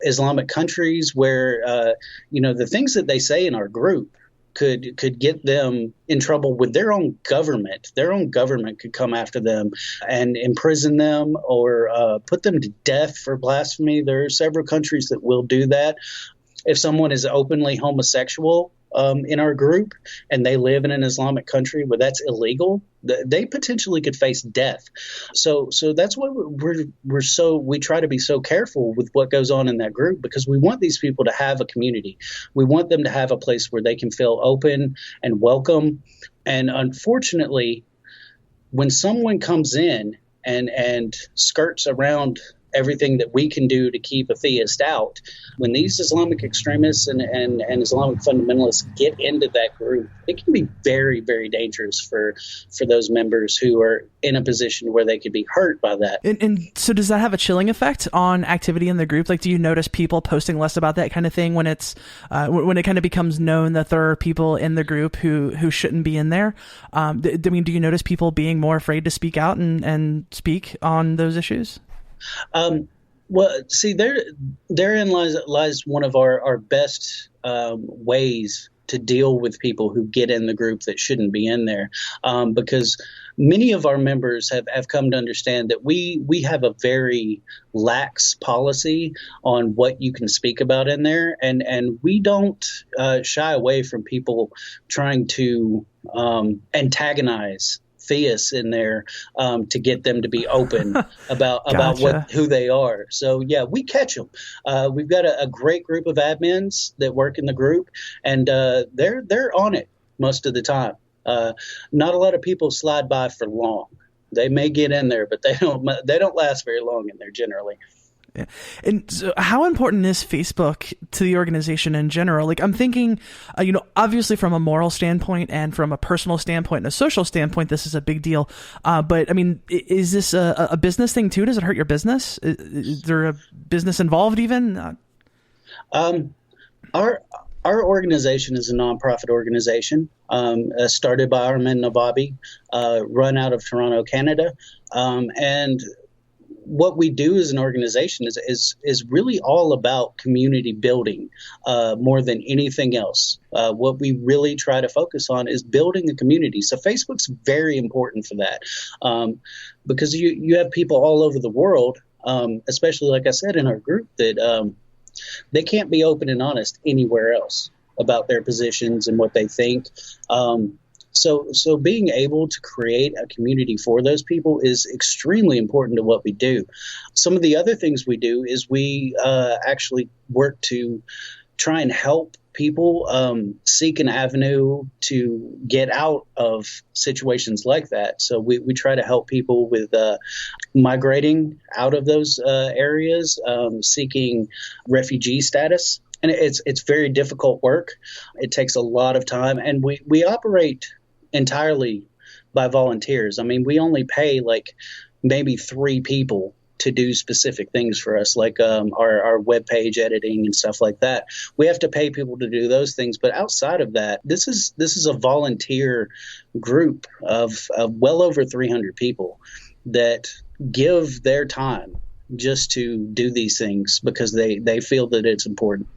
Islamic countries where the things that they say in our group could get them in trouble with their own government. Their own government could come after them and imprison them or put them to death for blasphemy. There are several countries that will do that. If someone is openly homosexual in our group and they live in an Islamic country where that's illegal, they potentially could face death. So that's why we try to be so careful with what goes on in that group, because we want these people to have a community. We want them to have a place where they can feel open and welcome. And unfortunately, when someone comes in and skirts around everything that we can do to keep a theist out, when these Islamic extremists and Islamic fundamentalists get into that group, it can be very, very dangerous for those members who are in a position where they could be hurt by that. And so does that have a chilling effect on activity in the group? Like, do you notice people posting less about that kind of thing when it's when it kind of becomes known that there are people in the group who shouldn't be in there? Do you notice people being more afraid to speak out and speak on those issues? Well, see, therein lies one of our best ways to deal with people who get in the group that shouldn't be in there, because many of our members have come to understand that we have a very lax policy on what you can speak about in there, and we don't shy away from people trying to antagonize theists in there to get them to be open about Gotcha. who they are. So yeah, we catch them. We've got a great group of admins that work in the group, and they're on it most of the time. Not a lot of people slide by for long. They may get in there, but they don't last very long in there generally. Yeah. And so how important is Facebook to the organization in general? Like, I'm thinking, obviously from a moral standpoint and from a personal standpoint and a social standpoint, this is a big deal. But I mean, is this a business thing too? Does it hurt your business? Is there a business involved even? Our organization is a nonprofit organization, started by Armin Navabi, run out of Toronto, Canada, and what we do as an organization is really all about community building more than anything else. What we really try to focus on is building a community. So Facebook's very important for that, because you have people all over the world, especially, like I said, in our group, that they can't be open and honest anywhere else about their positions and what they think. So being able to create a community for those people is extremely important to what we do. Some of the other things we do is we actually work to try and help people seek an avenue to get out of situations like that. So we try to help people with migrating out of those areas, seeking refugee status. And it's very difficult work. It takes a lot of time. And we operate entirely by volunteers. I mean, we only pay like maybe 3 people to do specific things for us, like our web page editing and stuff like that. We have to pay people to do those things. But outside of that, this is a volunteer group of well over 300 people that give their time just to do these things because they feel that it's important.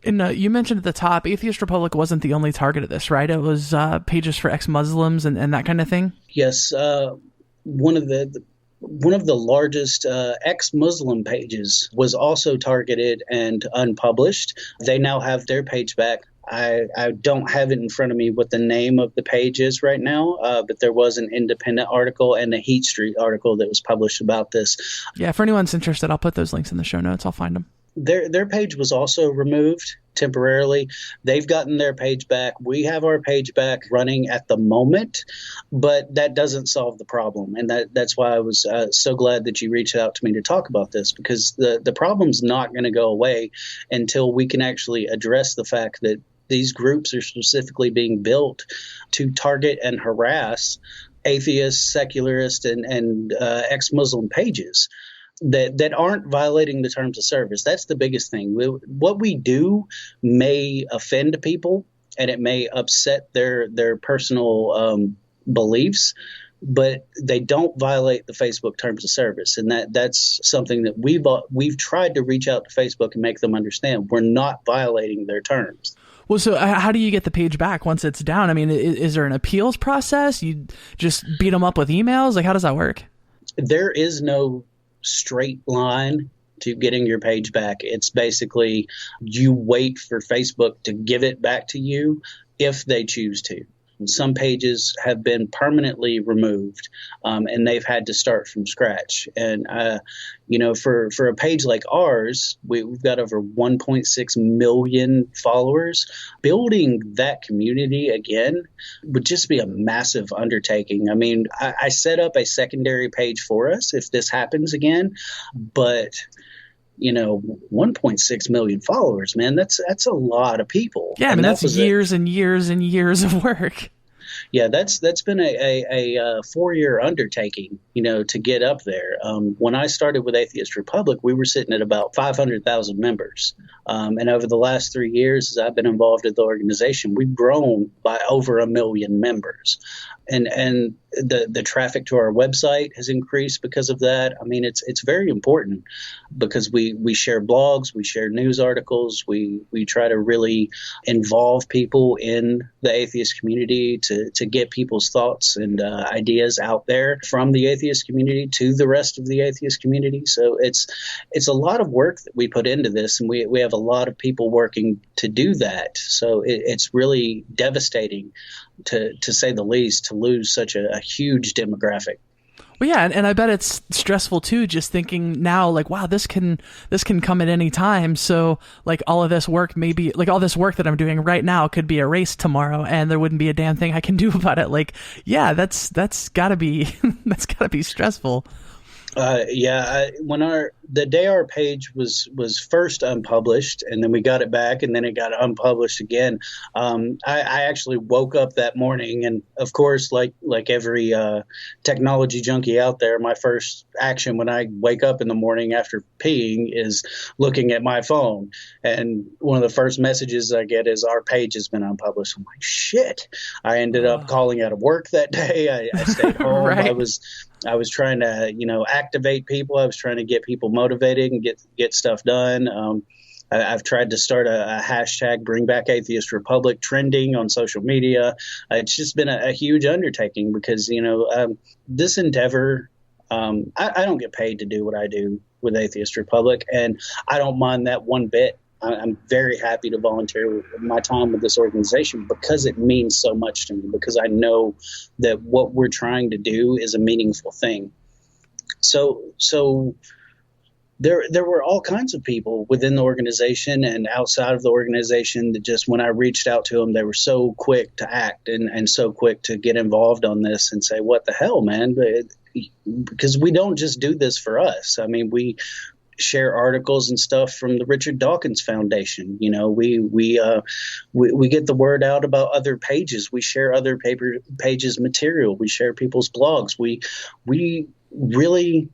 And you mentioned at the top, Atheist Republic wasn't the only target of this, right? It was pages for ex-Muslims and that kind of thing? Yes. One of the largest ex-Muslim pages was also targeted and unpublished. They now have their page back. I don't have it in front of me what the name of the page is right now, but there was an independent article and a Heat Street article that was published about this. Yeah, if anyone's interested, I'll put those links in the show notes. I'll find them. Their page was also removed temporarily. They've gotten their page back. We have our page back running at the moment, but that doesn't solve the problem. And that's why I was so glad that you reached out to me to talk about this, because the problem's not going to go away until we can actually address the fact that these groups are specifically being built to target and harass atheist, secularist, and ex-Muslim pages that aren't violating the terms of service. That's the biggest thing. What we do may offend people and it may upset their personal beliefs, but they don't violate the Facebook terms of service. And that's something that we've tried to reach out to Facebook and make them understand. We're not violating their terms. Well, so how do you get the page back once it's down? I mean, is there an appeals process? You just beat them up with emails? Like, how does that work? There is no straight line to getting your page back. It's basically you wait for Facebook to give it back to you if they choose to. Some pages have been permanently removed, and they've had to start from scratch. And, for a page like ours, we've got over 1.6 million followers. Building that community again would just be a massive undertaking. I mean, I set up a secondary page for us if this happens again, but 1.6 million followers, man, that's a lot of people. Yeah, I mean, that's years and years and years of work. Yeah, that's been a 4-year undertaking, to get up there. When I started with Atheist Republic, we were sitting at about 500,000 members. And over the last 3 years, as I've been involved in the organization, we've grown by over 1 million members. And the traffic to our website has increased because of that. I mean, it's very important because we share blogs, we share news articles, we try to really involve people in the atheist community to get people's thoughts and ideas out there from the atheist community to the rest of the atheist community. So it's a lot of work that we put into this, and we have a lot of people working to do that. So it's really devastating, to say the least, to lose such a huge demographic. Well, yeah, and I bet it's stressful too, just thinking now, like, wow, this can come at any time. So, like, all of this work, maybe, like, all this work that I'm doing right now could be erased tomorrow, and there wouldn't be a damn thing I can do about it. Like, yeah, that's gotta be that's gotta be stressful. When the day our page was first unpublished, and then we got it back, and then it got unpublished again. I actually woke up that morning, and of course, like every technology junkie out there, my first action when I wake up in the morning after peeing is looking at my phone. And one of the first messages I get is, "Our page has been unpublished." I'm like, shit. I ended up calling out of work that day. I stayed home. Right. I was trying to, activate people. I was trying to get people motivated and get stuff done. I've tried to start a hashtag Bring Back Atheist Republic trending on social media. It's just been a huge undertaking because, this endeavor, I don't get paid to do what I do with Atheist Republic, and I don't mind that one bit. I'm very happy to volunteer my time with this organization because it means so much to me, because I know that what we're trying to do is a meaningful thing. So there were all kinds of people within the organization and outside of the organization that just, when I reached out to them, they were so quick to act and so quick to get involved on this and say, what the hell, man? Because we don't just do this for us. I mean, we share articles and stuff from the Richard Dawkins Foundation. You know, we get the word out about other pages. We share other pages material. We share people's blogs. We really,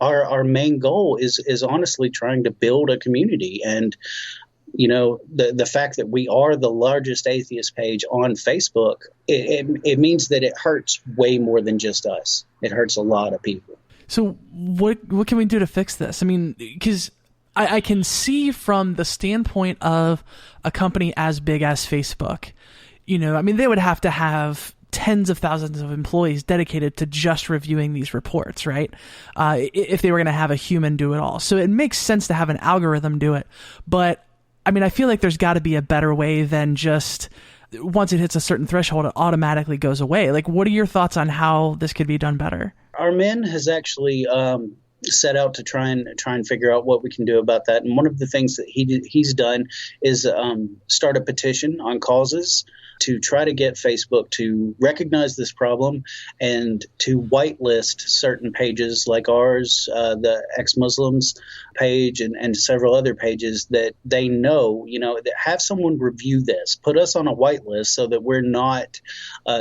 our main goal is honestly trying to build a community. And, you know, the fact that we are the largest atheist page on Facebook, it means that it hurts way more than just us. It hurts a lot of people. So what can we do to fix this? I mean, because I can see from the standpoint of a company as big as Facebook, you know, I mean, they would have to have tens of thousands of employees dedicated to just reviewing these reports, right? If they were going to have a human do it all. So it makes sense to have an algorithm do it. But I mean, I feel like there's got to be a better way than just once it hits a certain threshold, it automatically goes away. Like, what are your thoughts on how this could be done better? Armin has actually set out to try and figure out what we can do about that. And one of the things that he's done is start a petition on causes to try to get Facebook to recognize this problem and to whitelist certain pages like ours, the ex-Muslims page and several other pages that they know, you know, that have someone review this, put us on a whitelist so that we're not,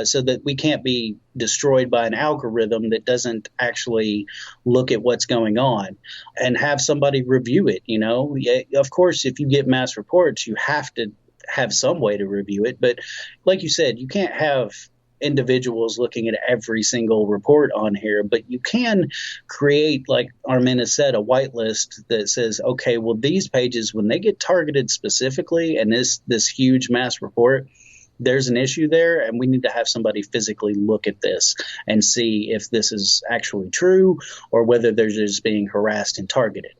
so that we can't be destroyed by an algorithm that doesn't actually look at what's going on, and have somebody review it. You know, of course, if you get mass reports, you have to have some way to review it. But like you said, you can't have individuals looking at every single report on here, but you can create, like Armin has said, a whitelist that says, okay, well, these pages, when they get targeted specifically and this huge mass report, there's an issue there, and we need to have somebody physically look at this and see if this is actually true or whether they're just being harassed and targeted.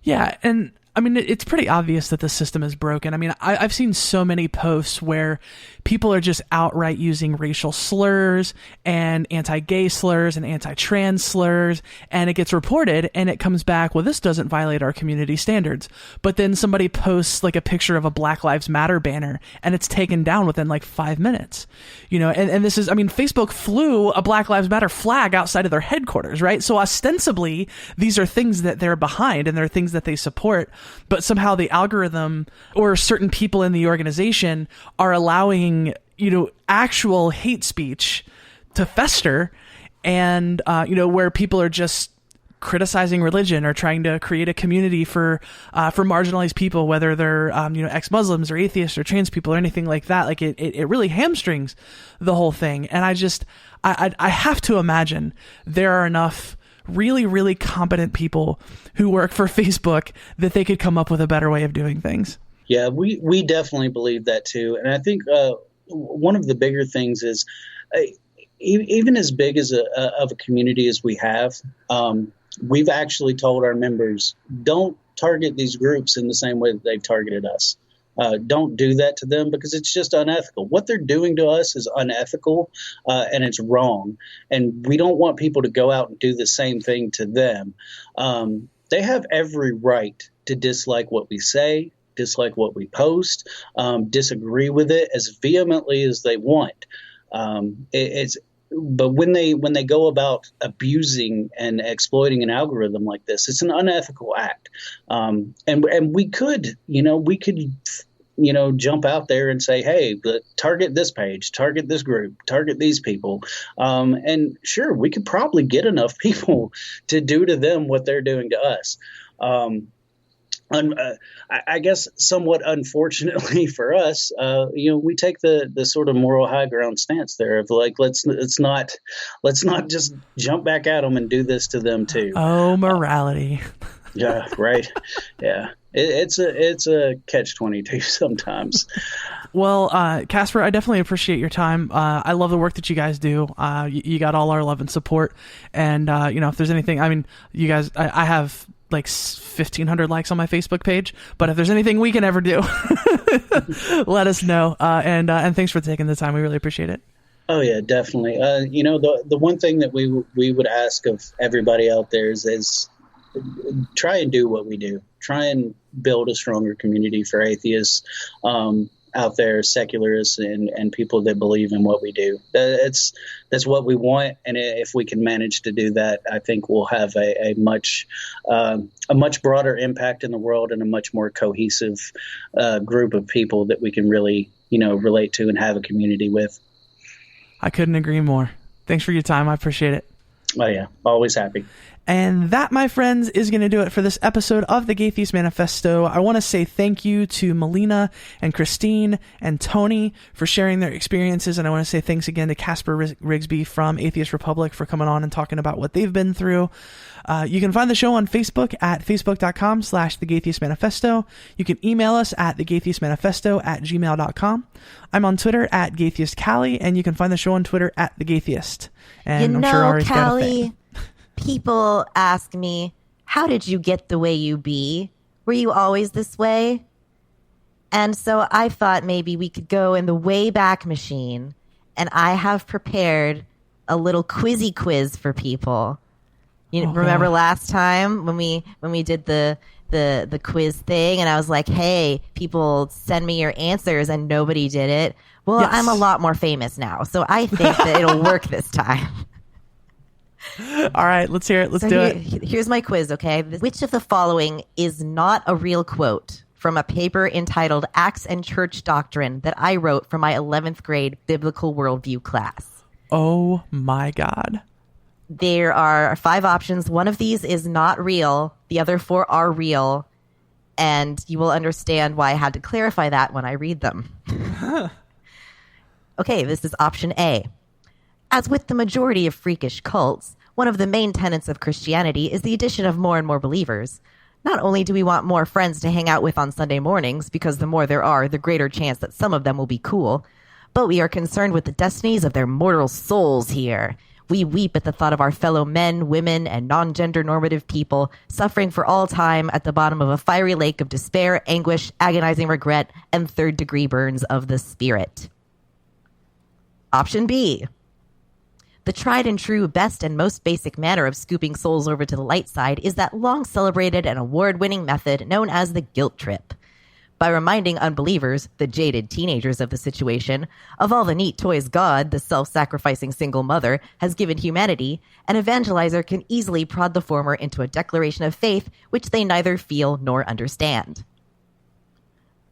Yeah, and I mean, it's pretty obvious that the system is broken. I mean, I've seen so many posts where people are just outright using racial slurs and anti-gay slurs and anti-trans slurs, and it gets reported and it comes back, well, this doesn't violate our community standards. But then somebody posts like a picture of a Black Lives Matter banner and it's taken down within like 5 minutes, you know, and this is, I mean, Facebook flew a Black Lives Matter flag outside of their headquarters, right? So ostensibly these are things that they're behind and they're things that they support. But somehow the algorithm or certain people in the organization are allowing, you know, actual hate speech to fester, and, you know, where people are just criticizing religion or trying to create a community for marginalized people, whether they're, you know, ex-Muslims or atheists or trans people or anything like that. Like it really hamstrings the whole thing. And I have to imagine there are enough really, really competent people who work for Facebook that they could come up with a better way of doing things. Yeah, we definitely believe that too. And I think one of the bigger things is even as big as of a community as we have, we've actually told our members, don't target these groups in the same way that they've targeted us. Don't do that to them because it's just unethical. What they're doing to us is unethical and it's wrong. And we don't want people to go out and do the same thing to them. They have every right to dislike what we say, dislike what we post, disagree with it as vehemently as they want. But when they go about abusing and exploiting an algorithm like this, it's an unethical act. And we could jump out there and say, hey, target this page, target this group, target these people. And sure, we could probably get enough people to do to them what they're doing to us. I guess somewhat unfortunately for us, we take the sort of moral high ground stance there of like, let's not just jump back at them and do this to them too. Oh, morality. Yeah, right. Yeah, it's a catch-22 sometimes. Well, Casper, I definitely appreciate your time. I love the work that you guys do. You got all our love and support. And if there's anything, I mean, you guys, I have like 1,500 likes on my Facebook page. But if there's anything we can ever do, let us know. And thanks for taking the time. We really appreciate it. Oh yeah, definitely. The one thing that we would ask of everybody out there is try and do what we do. Try and build a stronger community for atheists out there, secularists, and people that believe in what we do. That's what we want, and if we can manage to do that, I think we'll have a much broader impact in the world and a much more cohesive group of people that we can really relate to and have a community with. I couldn't agree more. Thanks for your time. I appreciate it. Oh yeah, always happy. And that, my friends, is going to do it for this episode of the Gaytheist Manifesto. I want to say thank you to Melina and Christine and Tony for sharing their experiences. And I want to say thanks again to Casper Rigsby from Atheist Republic for coming on and talking about what they've been through. You can find the show on Facebook at facebook.com/The Gaytheist Manifesto. You can email us at thegaytheistmanifesto@gmail.com. I'm on Twitter at GaytheistCallie, and you can find the show on Twitter at The Gaytheist. And I'm sure Ari's got a thing. People ask me, how did you get the way you be? Were you always this way? And so I thought maybe we could go in the Wayback Machine, and I have prepared a little quizzy quiz for people. Remember last time when we did the quiz thing, and I was like, hey, people send me your answers, and nobody did it. Well, yes. I'm a lot more famous now, so I think that it'll work this time. All right, let's hear it. Let's do it. Here's my quiz, okay? Which of the following is not a real quote from a paper entitled Acts and Church Doctrine that I wrote for my 11th grade biblical worldview class? Oh my God. There are 5 options. One of these is not real. The other 4 are real. And you will understand why I had to clarify that when I read them. Okay, this is option A. As with the majority of freakish cults, one of the main tenets of Christianity is the addition of more and more believers. Not only do we want more friends to hang out with on Sunday mornings, because the more there are, the greater chance that some of them will be cool, but we are concerned with the destinies of their mortal souls here. We weep at the thought of our fellow men, women, and non-gender normative people suffering for all time at the bottom of a fiery lake of despair, anguish, agonizing regret, and third-degree burns of the spirit. Option B. The tried and true best and most basic manner of scooping souls over to the light side is that long-celebrated and award-winning method known as the guilt trip. By reminding unbelievers, the jaded teenagers of the situation, of all the neat toys God, the self-sacrificing single mother, has given humanity, an evangelizer can easily prod the former into a declaration of faith which they neither feel nor understand.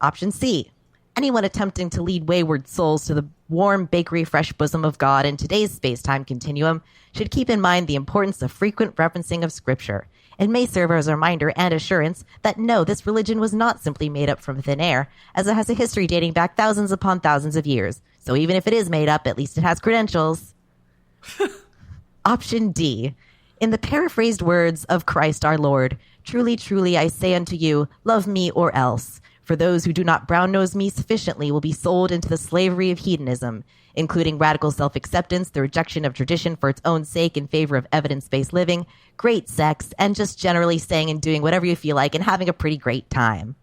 Option C. Anyone attempting to lead wayward souls to the warm, bakery fresh bosom of God in today's space-time continuum should keep in mind the importance of frequent referencing of Scripture. It may serve as a reminder and assurance that no, this religion was not simply made up from thin air, as it has a history dating back thousands upon thousands of years. So even if it is made up, at least it has credentials. Option D. In the paraphrased words of Christ our Lord, truly, truly, I say unto you, love me or else. For those who do not brown-nose me sufficiently will be sold into the slavery of hedonism, including radical self-acceptance, the rejection of tradition for its own sake in favor of evidence-based living, great sex, and just generally saying and doing whatever you feel like and having a pretty great time.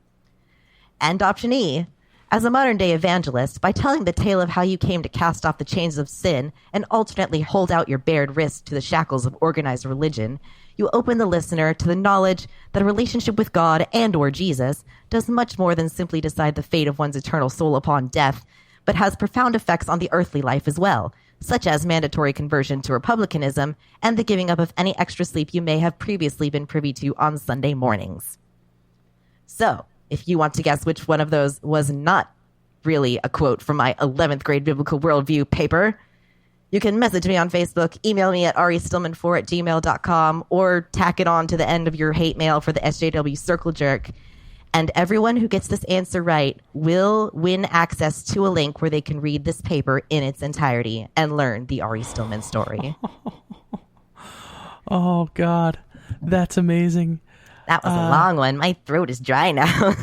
And option E. As a modern-day evangelist, by telling the tale of how you came to cast off the chains of sin and alternately hold out your bared wrist to the shackles of organized religion, you open the listener to the knowledge that a relationship with God and or Jesus does much more than simply decide the fate of one's eternal soul upon death, but has profound effects on the earthly life as well, such as mandatory conversion to republicanism and the giving up of any extra sleep you may have previously been privy to on Sunday mornings. So, if you want to guess which one of those was not really a quote from my 11th grade biblical worldview paper, you can message me on Facebook, email me at restillman4@gmail.com, or tack it on to the end of your hate mail for the SJW Circle Jerk. And everyone who gets this answer right will win access to a link where they can read this paper in its entirety and learn the Ari Stillman story. Oh, God. That's amazing. That was a long one. My throat is dry now.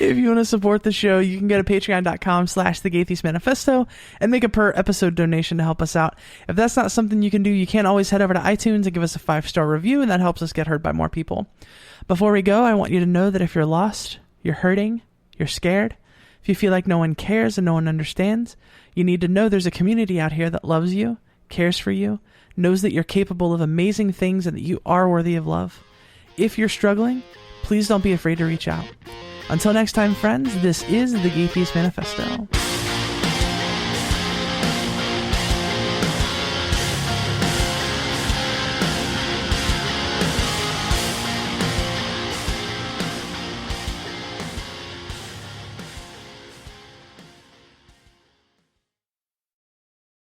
If you want to support the show, you can go to patreon.com/thegaytheistmanifesto and make a per episode donation to help us out. If that's not something you can do, you can always head over to iTunes and give us a 5-star review, and that helps us get heard by more people. Before we go, I want you to know that if you're lost, you're hurting, you're scared, if you feel like no one cares and no one understands, you need to know there's a community out here that loves you, cares for you, knows that you're capable of amazing things and that you are worthy of love. If you're struggling, please don't be afraid to reach out. Until next time, friends, this is the Gay Theist Manifesto.